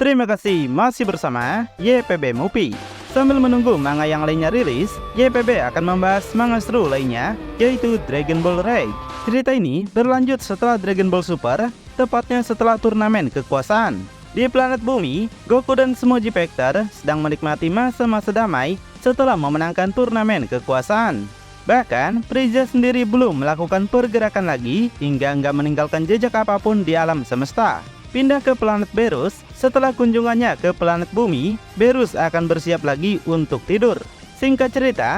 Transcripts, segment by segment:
Terima kasih masih bersama YPB Movie. Sambil menunggu manga yang lainnya rilis, YPB akan membahas manga seru lainnya, yaitu Dragon Ball Rage. Cerita ini berlanjut setelah Dragon Ball Super, tepatnya setelah turnamen kekuasaan. Di planet bumi, Goku dan semua G-Factor sedang menikmati masa-masa damai setelah memenangkan turnamen kekuasaan. Bahkan, Frieza sendiri belum melakukan pergerakan lagi hingga nggak meninggalkan jejak apapun di alam semesta. Pindah ke planet Berus, setelah kunjungannya ke planet bumi, Berus akan bersiap lagi untuk tidur. Singkat cerita,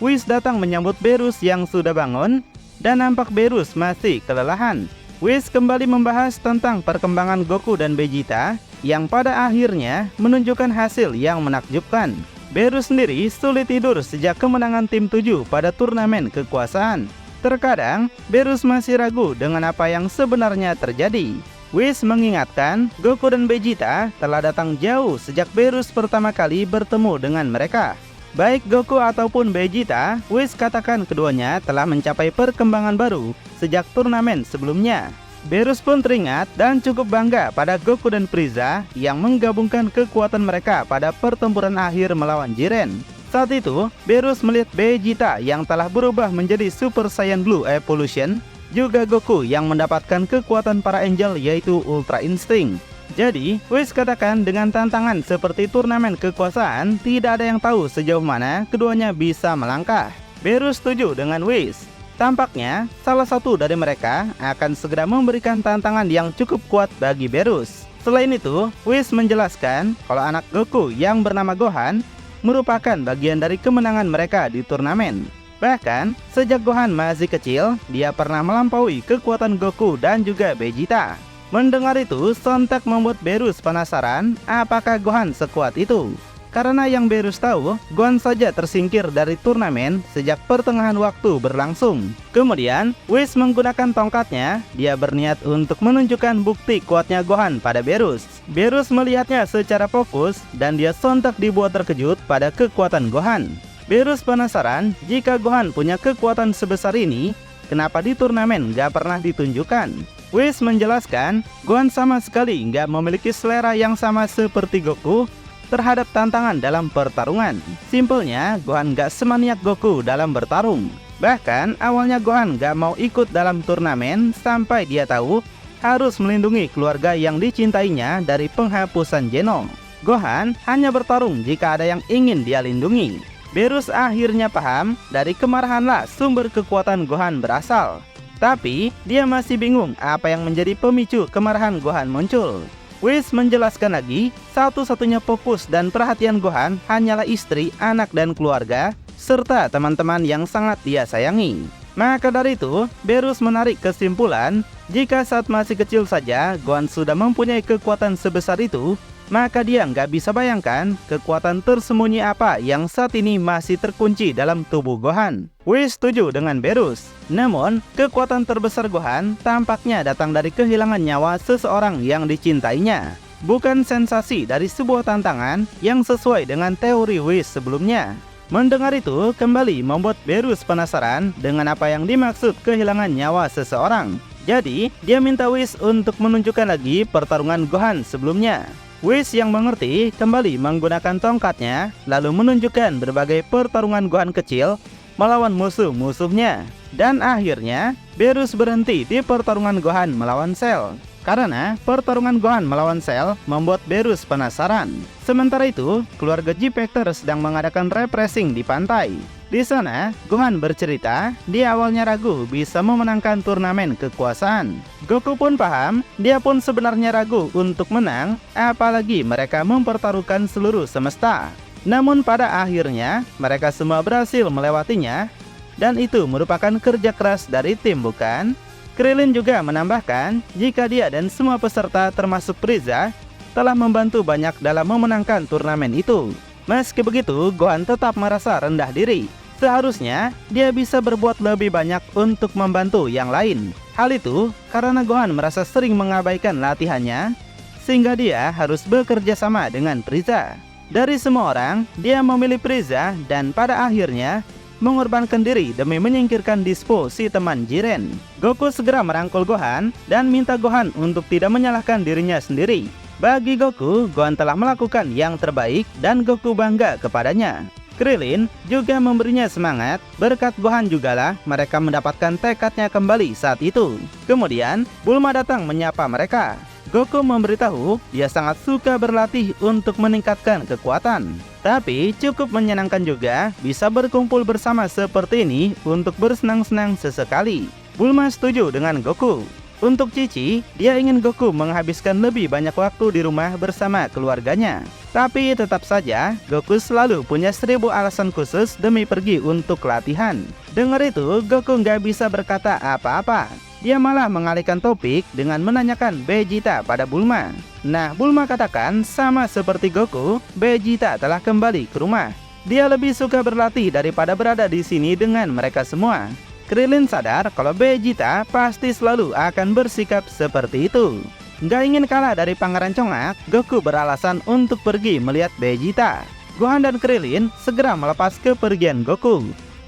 Whis datang menyambut Berus yang sudah bangun, dan nampak Berus masih kelelahan. Whis kembali membahas tentang perkembangan Goku dan Vegeta, yang pada akhirnya menunjukkan hasil yang menakjubkan. Berus sendiri sulit tidur sejak kemenangan tim 7 pada turnamen kekuasaan. Terkadang, Berus masih ragu dengan apa yang sebenarnya terjadi. Whis mengingatkan Goku dan Vegeta telah datang jauh sejak Berus pertama kali bertemu dengan mereka. Baik Goku ataupun Vegeta, Whis katakan keduanya telah mencapai perkembangan baru sejak turnamen sebelumnya. Berus pun teringat dan cukup bangga pada Goku dan Frieza yang menggabungkan kekuatan mereka pada pertempuran akhir melawan Jiren. Saat itu, Berus melihat Vegeta yang telah berubah menjadi Super Saiyan Blue Evolution, juga Goku yang mendapatkan kekuatan para angel yaitu Ultra Instinct. Jadi, Whis katakan dengan tantangan seperti turnamen kekuasaan, tidak ada yang tahu sejauh mana keduanya bisa melangkah. Berus setuju dengan Whis. Tampaknya, salah satu dari mereka akan segera memberikan tantangan yang cukup kuat bagi Berus. Selain itu, Whis menjelaskan kalau anak Goku yang bernama Gohan merupakan bagian dari kemenangan mereka di turnamen. Bahkan, sejak Gohan masih kecil, dia pernah melampaui kekuatan Goku dan juga Vegeta. Mendengar itu, sontak membuat Berus penasaran apakah Gohan sekuat itu. Karena yang Berus tahu, Gohan saja tersingkir dari turnamen sejak pertengahan waktu berlangsung. Kemudian, Whis menggunakan tongkatnya, dia berniat untuk menunjukkan bukti kuatnya Gohan pada Berus. Berus melihatnya secara fokus dan dia sontak dibuat terkejut pada kekuatan Gohan. Berus penasaran jika Gohan punya kekuatan sebesar ini, kenapa di turnamen gak pernah ditunjukkan. Whis menjelaskan, Gohan sama sekali gak memiliki selera yang sama seperti Goku terhadap tantangan dalam pertarungan. Simpelnya, Gohan gak semaniak Goku dalam bertarung. Bahkan, awalnya Gohan gak mau ikut dalam turnamen sampai dia tahu harus melindungi keluarga yang dicintainya dari penghapusan genome. Gohan hanya bertarung jika ada yang ingin dia lindungi. Berus akhirnya paham dari kemarahanlah sumber kekuatan Gohan berasal. Tapi, dia masih bingung apa yang menjadi pemicu kemarahan Gohan muncul. Whis menjelaskan lagi, satu-satunya fokus dan perhatian Gohan hanyalah istri, anak dan keluarga, serta teman-teman yang sangat dia sayangi. Maka dari itu, Berus menarik kesimpulan, jika saat masih kecil saja Gohan sudah mempunyai kekuatan sebesar itu, maka dia nggak bisa bayangkan kekuatan tersembunyi apa yang saat ini masih terkunci dalam tubuh Gohan. Whis setuju dengan Berus. Namun, kekuatan terbesar Gohan tampaknya datang dari kehilangan nyawa seseorang yang dicintainya, bukan sensasi dari sebuah tantangan yang sesuai dengan teori Whis sebelumnya. Mendengar itu kembali membuat Berus penasaran dengan apa yang dimaksud kehilangan nyawa seseorang. Jadi, dia minta Whis untuk menunjukkan lagi pertarungan Gohan sebelumnya. Whis yang mengerti kembali menggunakan tongkatnya, lalu menunjukkan berbagai pertarungan Gohan kecil melawan musuh-musuhnya. Dan akhirnya, Berus berhenti di pertarungan Gohan melawan Cell. Karena pertarungan Gohan melawan Cell membuat Berus penasaran. Sementara itu, keluarga G-Factor sedang mengadakan refreshing di pantai. Di sana, Gohan bercerita, dia awalnya ragu bisa memenangkan turnamen kekuasaan. Goku pun paham, dia pun sebenarnya ragu untuk menang, apalagi mereka mempertaruhkan seluruh semesta. Namun pada akhirnya, mereka semua berhasil melewatinya, dan itu merupakan kerja keras dari tim bukan? Krillin juga menambahkan, jika dia dan semua peserta termasuk Frieza, telah membantu banyak dalam memenangkan turnamen itu. Meski begitu, Gohan tetap merasa rendah diri. Seharusnya, dia bisa berbuat lebih banyak untuk membantu yang lain. Hal itu karena Gohan merasa sering mengabaikan latihannya, sehingga dia harus bekerja sama dengan Frieza. Dari semua orang, dia memilih Frieza dan pada akhirnya mengorbankan diri demi menyingkirkan Dispo si teman Jiren. Goku segera merangkul Gohan dan minta Gohan untuk tidak menyalahkan dirinya sendiri. Bagi Goku, Gohan telah melakukan yang terbaik dan Goku bangga kepadanya. Krillin juga memberinya semangat, berkat Gohan jugalah mereka mendapatkan tekadnya kembali saat itu. Kemudian, Bulma datang menyapa mereka. Goku memberitahu dia sangat suka berlatih untuk meningkatkan kekuatan. Tapi cukup menyenangkan juga bisa berkumpul bersama seperti ini untuk bersenang-senang sesekali. Bulma setuju dengan Goku. Untuk Cici, dia ingin Goku menghabiskan lebih banyak waktu di rumah bersama keluarganya. Tapi tetap saja, Goku selalu punya 1000 alasan khusus demi pergi untuk latihan. Dengar itu, Goku nggak bisa berkata apa-apa. Dia malah mengalihkan topik dengan menanyakan Vegeta pada Bulma. Nah, Bulma katakan sama seperti Goku, Vegeta telah kembali ke rumah. Dia lebih suka berlatih daripada berada di sini dengan mereka semua. Krillin sadar kalau Vegeta pasti selalu akan bersikap seperti itu. Nggak ingin kalah dari Pangeran Congak, Goku beralasan untuk pergi melihat Vegeta. Gohan dan Krillin segera melepas kepergian Goku.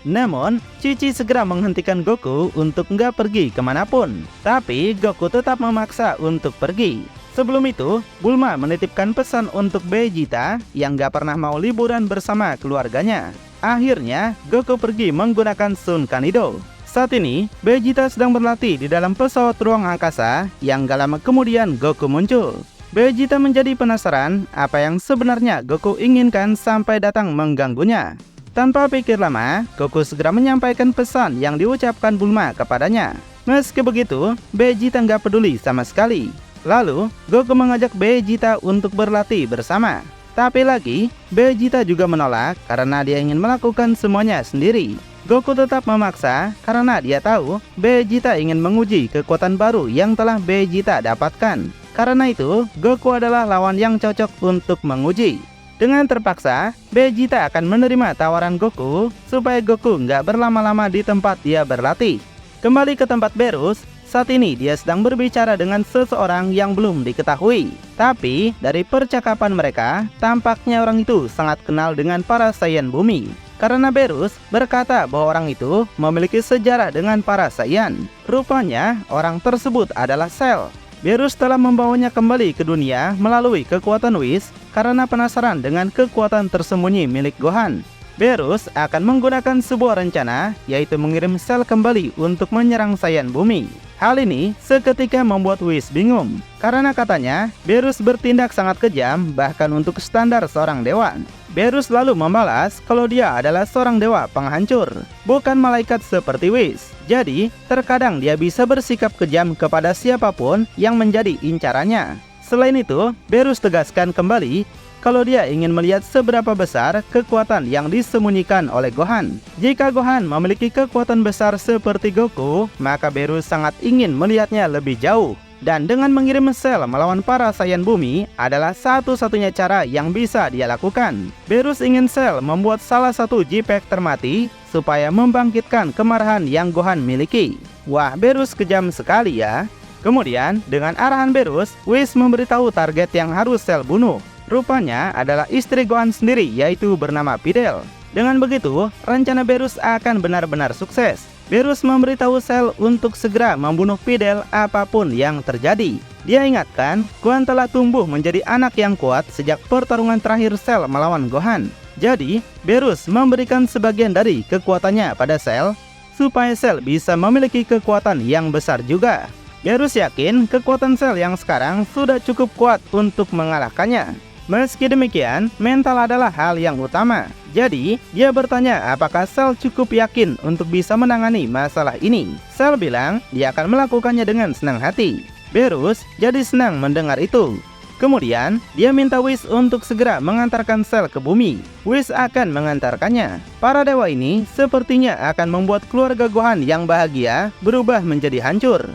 Namun, Cici segera menghentikan Goku untuk nggak pergi kemanapun. Tapi Goku tetap memaksa untuk pergi. Sebelum itu, Bulma menitipkan pesan untuk Vegeta yang nggak pernah mau liburan bersama keluarganya. Akhirnya, Goku pergi menggunakan Sun Kanido. Saat ini, Vegeta sedang berlatih di dalam pesawat ruang angkasa yang gak lama kemudian Goku muncul. Vegeta menjadi penasaran apa yang sebenarnya Goku inginkan sampai datang mengganggunya. Tanpa pikir lama, Goku segera menyampaikan pesan yang diucapkan Bulma kepadanya. Meski begitu, Vegeta nggak peduli sama sekali. Lalu, Goku mengajak Vegeta untuk berlatih bersama. Tapi lagi, Vegeta juga menolak karena dia ingin melakukan semuanya sendiri. Goku tetap memaksa karena dia tahu Vegeta ingin menguji kekuatan baru yang telah Vegeta dapatkan. Karena itu, Goku adalah lawan yang cocok untuk menguji. Dengan terpaksa, Vegeta akan menerima tawaran Goku supaya Goku nggak berlama-lama di tempat dia berlatih. Kembali ke tempat Beerus, saat ini dia sedang berbicara dengan seseorang yang belum diketahui. Tapi dari percakapan mereka, tampaknya orang itu sangat kenal dengan para Saiyan bumi. Karena Beerus berkata bahwa orang itu memiliki sejarah dengan para Saiyan. Rupanya orang tersebut adalah Cell. Beerus telah membawanya kembali ke dunia melalui kekuatan Whis karena penasaran dengan kekuatan tersembunyi milik Gohan. Beerus akan menggunakan sebuah rencana, yaitu mengirim Cell kembali untuk menyerang Saiyan bumi. Hal ini seketika membuat Whis bingung, karena katanya Beerus bertindak sangat kejam bahkan untuk standar seorang dewa. Beerus lalu membalas kalau dia adalah seorang dewa penghancur, bukan malaikat seperti Whis. Jadi, terkadang dia bisa bersikap kejam kepada siapapun yang menjadi incarannya. Selain itu, Beerus tegaskan kembali kalau dia ingin melihat seberapa besar kekuatan yang disembunyikan oleh Gohan. Jika Gohan memiliki kekuatan besar seperti Goku, maka Beerus sangat ingin melihatnya lebih jauh. Dan dengan mengirim Cell melawan para Saiyan bumi adalah satu-satunya cara yang bisa dia lakukan. Beerus ingin Cell membuat salah satu J-Pack termati supaya membangkitkan kemarahan yang Gohan miliki. Wah, Beerus kejam sekali ya. Kemudian, dengan arahan Beerus, Whis memberitahu target yang harus Cell bunuh. Rupanya adalah istri Gohan sendiri, yaitu bernama Videl. Dengan begitu, rencana Beerus akan benar-benar sukses. Beerus memberitahu Cell untuk segera membunuh Videl apapun yang terjadi. Dia ingatkan, Gohan telah tumbuh menjadi anak yang kuat sejak pertarungan terakhir Cell melawan Gohan. Jadi, Beerus memberikan sebagian dari kekuatannya pada Cell, supaya Cell bisa memiliki kekuatan yang besar juga. Beerus yakin kekuatan Cell yang sekarang sudah cukup kuat untuk mengalahkannya. Meski demikian, mental adalah hal yang utama. Jadi, dia bertanya apakah Cell cukup yakin untuk bisa menangani masalah ini. Cell bilang dia akan melakukannya dengan senang hati. Beerus jadi senang mendengar itu. Kemudian, dia minta Whis untuk segera mengantarkan Cell ke bumi. Whis akan mengantarkannya. Para dewa ini sepertinya akan membuat keluarga Gohan yang bahagia berubah menjadi hancur.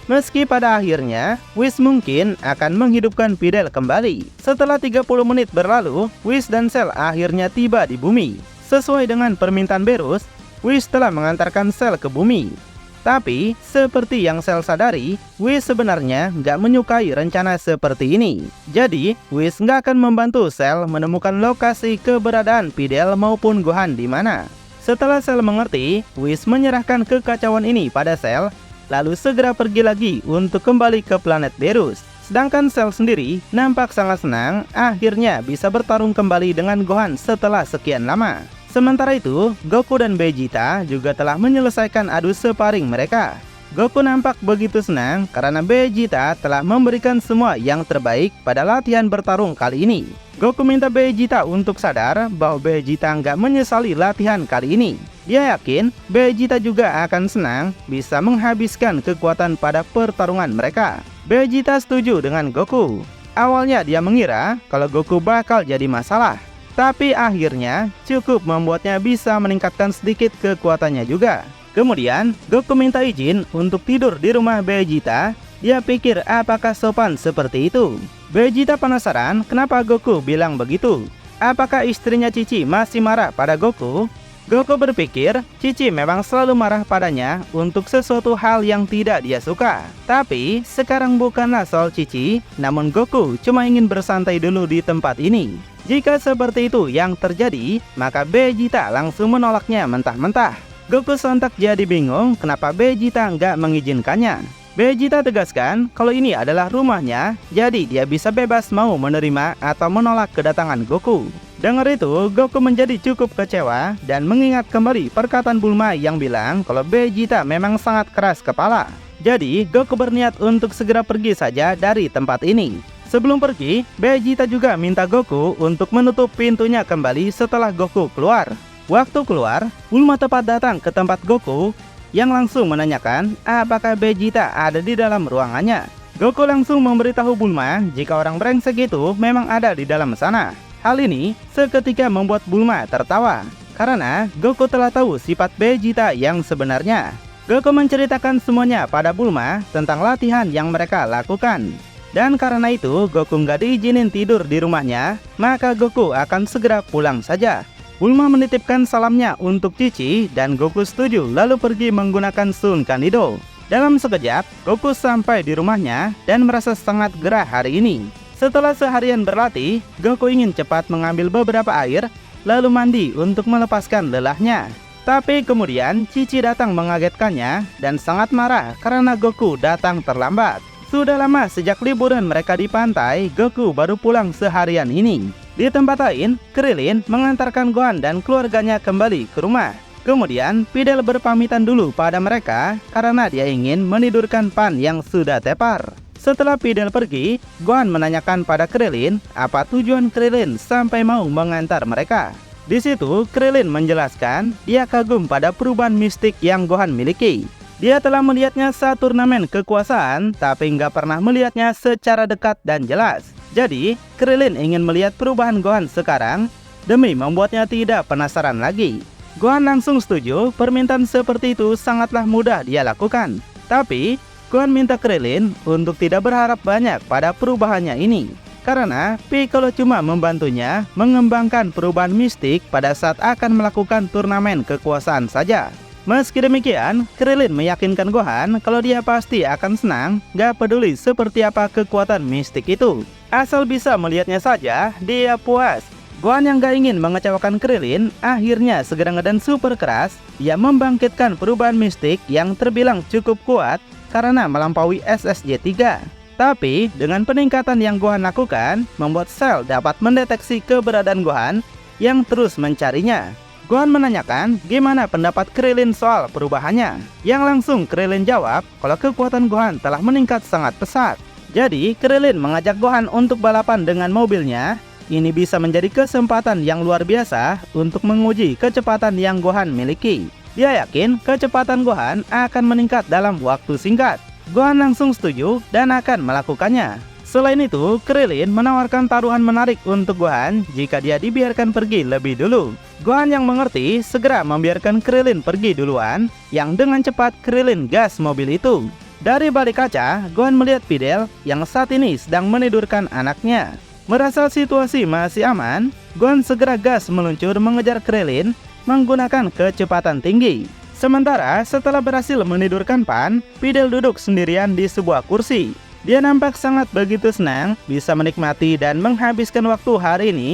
Meski pada akhirnya, Whis mungkin akan menghidupkan Videl kembali. Setelah 30 menit berlalu, Whis dan Cell akhirnya tiba di bumi. Sesuai dengan permintaan Beerus, Whis telah mengantarkan Cell ke bumi. Tapi, seperti yang Cell sadari, Whis sebenarnya nggak menyukai rencana seperti ini. Jadi, Whis nggak akan membantu Cell menemukan lokasi keberadaan Videl maupun Gohan di mana. Setelah Cell mengerti, Whis menyerahkan kekacauan ini pada Cell, lalu segera pergi lagi untuk kembali ke planet Beerus. Sedangkan Cell sendiri nampak sangat senang akhirnya bisa bertarung kembali dengan Gohan setelah sekian lama. Sementara itu, Goku dan Vegeta juga telah menyelesaikan adu sparring mereka. Goku nampak begitu senang karena Vegeta telah memberikan semua yang terbaik pada latihan bertarung kali ini. Goku minta Vegeta untuk sadar bahwa Vegeta nggak menyesali latihan kali ini. Dia yakin Vegeta juga akan senang bisa menghabiskan kekuatan pada pertarungan mereka. Vegeta setuju dengan Goku. Awalnya dia mengira kalau Goku bakal jadi masalah. Tapi akhirnya cukup membuatnya bisa meningkatkan sedikit kekuatannya juga. Kemudian Goku minta izin untuk tidur di rumah Vegeta. Dia pikir apakah sopan seperti itu. Vegeta penasaran kenapa Goku bilang begitu. Apakah istrinya Cici masih marah pada Goku? Goku berpikir Cici memang selalu marah padanya untuk sesuatu hal yang tidak dia suka. Tapi sekarang bukanlah soal Cici, namun Goku cuma ingin bersantai dulu di tempat ini. Jika seperti itu yang terjadi, maka Vegeta langsung menolaknya mentah-mentah. Goku sontak jadi bingung kenapa Vegeta nggak mengizinkannya. Vegeta tegaskan kalau ini adalah rumahnya, jadi dia bisa bebas mau menerima atau menolak kedatangan Goku. Dengar itu, Goku menjadi cukup kecewa dan mengingat kembali perkataan Bulma yang bilang kalau Vegeta memang sangat keras kepala. Jadi, Goku berniat untuk segera pergi saja dari tempat ini. Sebelum pergi, Vegeta juga minta Goku untuk menutup pintunya kembali setelah Goku keluar. Waktu keluar, Bulma tepat datang ke tempat Goku yang langsung menanyakan apakah Vegeta ada di dalam ruangannya. Goku langsung memberitahu Bulma jika orang brengsek itu memang ada di dalam sana. Hal ini seketika membuat Bulma tertawa karena Goku telah tahu sifat Vegeta yang sebenarnya. Goku menceritakan semuanya pada Bulma tentang latihan yang mereka lakukan. Dan karena itu Goku nggak diizinin tidur di rumahnya, maka Goku akan segera pulang saja. Bulma menitipkan salamnya untuk Cici dan Goku setuju lalu pergi menggunakan Sun Kanido. Dalam sekejap, Goku sampai di rumahnya dan merasa sangat gerah hari ini. Setelah seharian berlatih, Goku ingin cepat mengambil beberapa air lalu mandi untuk melepaskan lelahnya. Tapi kemudian Cici datang mengagetkannya dan sangat marah karena Goku datang terlambat. Sudah lama sejak liburan mereka di pantai, Goku baru pulang seharian ini. Di tempat lain, Krillin mengantarkan Gohan dan keluarganya kembali ke rumah. Kemudian, Videl berpamitan dulu pada mereka karena dia ingin menidurkan Pan yang sudah tepar. Setelah Videl pergi, Gohan menanyakan pada Krillin apa tujuan Krillin sampai mau mengantar mereka. Di situ, Krillin menjelaskan dia kagum pada perubahan mistik yang Gohan miliki. Dia telah melihatnya saat turnamen kekuasaan, tapi nggak pernah melihatnya secara dekat dan jelas. Jadi, Krillin ingin melihat perubahan Gohan sekarang demi membuatnya tidak penasaran lagi. Gohan langsung setuju, permintaan seperti itu sangatlah mudah dia lakukan. Tapi, Gohan minta Krillin untuk tidak berharap banyak pada perubahannya ini. Karena Piccolo cuma membantunya mengembangkan perubahan mistik pada saat akan melakukan turnamen kekuasaan saja. Meski demikian, Krillin meyakinkan Gohan kalau dia pasti akan senang, gak peduli seperti apa kekuatan mistik itu. Asal bisa melihatnya saja, dia puas. Gohan yang gak ingin mengecewakan Krillin, akhirnya segera ngedance super keras. Dia membangkitkan perubahan mistik yang terbilang cukup kuat karena melampaui SSJ 3. Tapi, dengan peningkatan yang Gohan lakukan, membuat Cell dapat mendeteksi keberadaan Gohan yang terus mencarinya. Gohan menanyakan gimana pendapat Krillin soal perubahannya. Yang langsung Krillin jawab kalau kekuatan Gohan telah meningkat sangat pesat. Jadi Krillin mengajak Gohan untuk balapan dengan mobilnya. Ini bisa menjadi kesempatan yang luar biasa untuk menguji kecepatan yang Gohan miliki. Dia yakin kecepatan Gohan akan meningkat dalam waktu singkat. Gohan langsung setuju dan akan melakukannya. Selain itu, Krillin menawarkan taruhan menarik untuk Gohan jika dia dibiarkan pergi lebih dulu. Gohan yang mengerti segera membiarkan Krillin pergi duluan, yang dengan cepat Krillin gas mobil itu. Dari balik kaca, Gohan melihat Videl yang saat ini sedang menidurkan anaknya. Merasa situasi masih aman, Gohan segera gas meluncur mengejar Krillin menggunakan kecepatan tinggi. Sementara setelah berhasil menidurkan Pan, Videl duduk sendirian di sebuah kursi. Dia nampak sangat begitu senang bisa menikmati dan menghabiskan waktu hari ini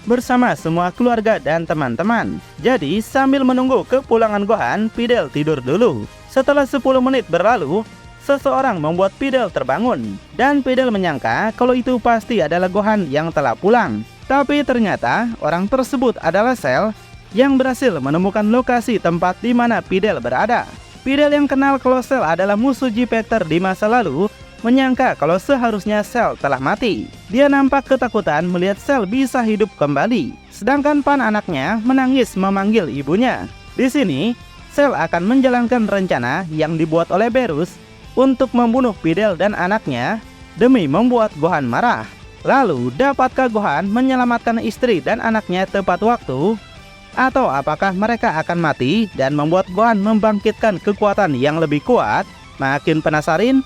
bersama semua keluarga dan teman-teman. Jadi sambil menunggu kepulangan Gohan, Videl tidur dulu. Setelah 10 menit berlalu, seseorang membuat Fidel terbangun, dan Fidel menyangka kalau itu pasti adalah Gohan yang telah pulang. Tapi ternyata orang tersebut adalah Cell yang berhasil menemukan lokasi tempat di mana Fidel berada. Fidel yang kenal kalau Cell adalah musuh G-Factor di masa lalu, menyangka kalau seharusnya Cell telah mati. Dia nampak ketakutan melihat Cell bisa hidup kembali, sedangkan Pan anaknya menangis memanggil ibunya. Di sini, Cell akan menjalankan rencana yang dibuat oleh Beerus untuk membunuh Fidel dan anaknya demi membuat Gohan marah. Lalu, dapatkah Gohan menyelamatkan istri dan anaknya tepat waktu? Atau apakah mereka akan mati dan membuat Gohan membangkitkan kekuatan yang lebih kuat? Makin penasaran?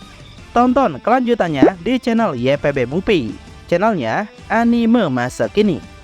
Tonton kelanjutannya di channel YPB Movie, channelnya anime masa kini.